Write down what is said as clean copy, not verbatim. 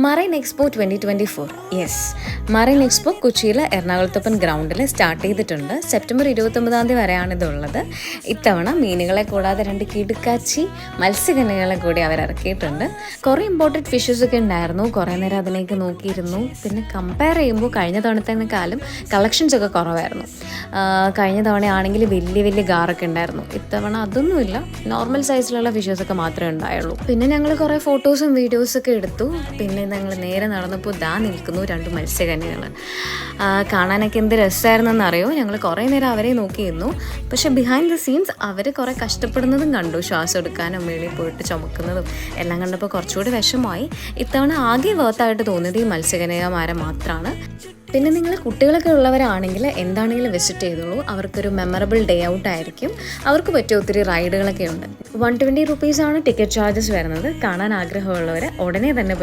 Marine expo 2024 yes, marine expo കൊച്ചിയിൽ എറണാകുളത്തൊപ്പൻ ഗ്രൗണ്ടിൽ start ചെയ്തിട്ടുണ്ട്. സെപ്റ്റംബർ 29 വരെയാണ് ഇതുള്ളത്. ഇത്തവണ മീനുകളെ കൂടാതെ 2 കിടുക്കാച്ചി മത്സ്യകന്യകളെ കൂടി അവർ ഇറക്കിയിട്ടുണ്ട്. കുറേ ഇമ്പോർട്ടൻറ്റ് ഫിഷസൊക്കെ ഉണ്ടായിരുന്നു. കുറേ നേരം അതിലേക്ക് നോക്കിയിരുന്നു. പിന്നെ കമ്പയർ ചെയ്യുമ്പോൾ കഴിഞ്ഞ തവണത്തേക്കാളും കളക്ഷൻസ് ഒക്കെ കുറവായിരുന്നു. കഴിഞ്ഞ തവണയാണെങ്കിൽ വലിയ വലിയ ഗാറൊക്കെ ഉണ്ടായിരുന്നു. ഇത്തവണ അതൊന്നുമില്ല, നോർമൽ സൈസിലുള്ള ഫിഷസൊക്കെ മാത്രമേ ഉണ്ടായുള്ളൂ. പിന്നെ ഞങ്ങൾ കുറേ ഫോട്ടോസും വീഡിയോസൊക്കെ എടുത്തു. പിന്നെ ഞങ്ങൾ നേരെ നടന്നപ്പോൾ നിൽക്കുന്നു 2 മത്സ്യകന്യകൾ. കാണാനൊക്കെ എന്ത് രസമായിരുന്നെന്നറിയോ. ഞങ്ങൾ കുറേ നേരം അവരെ നോക്കിയിരുന്നു. പക്ഷെ ബിഹൈൻഡ് ദ സീൻസ് അവർ കുറേ കഷ്ടപ്പെടുന്നതും കണ്ടു. ശ്വാസം എടുക്കാനും മേളിൽ പോയിട്ട് ചുമക്കുന്നതും എല്ലാം കണ്ടപ്പോൾ കുറച്ചുകൂടി വിഷമമായി. ഇത്തവണ ആകെ വേർത്തായിട്ട് തോന്നിയത് ഈ മത്സ്യകന്യകമാരെ മാത്രമാണ്. പിന്നെ നിങ്ങൾ കുട്ടികളൊക്കെ ഉള്ളവരാണെങ്കിൽ എന്താണെങ്കിലും വിസിറ്റ് ചെയ്തോളൂ. അവർക്കൊരു മെമ്മറബിൾ ഡേ ഔട്ട് ആയിരിക്കും. അവർക്ക് പറ്റിയ ഒത്തിരി റൈഡുകളൊക്കെ ഉണ്ട്. 120 റുപ്പീസാണ് ടിക്കറ്റ് ചാർജസ് വരുന്നത്. കാണാൻ ആഗ്രഹമുള്ളവർ ഉടനെ തന്നെ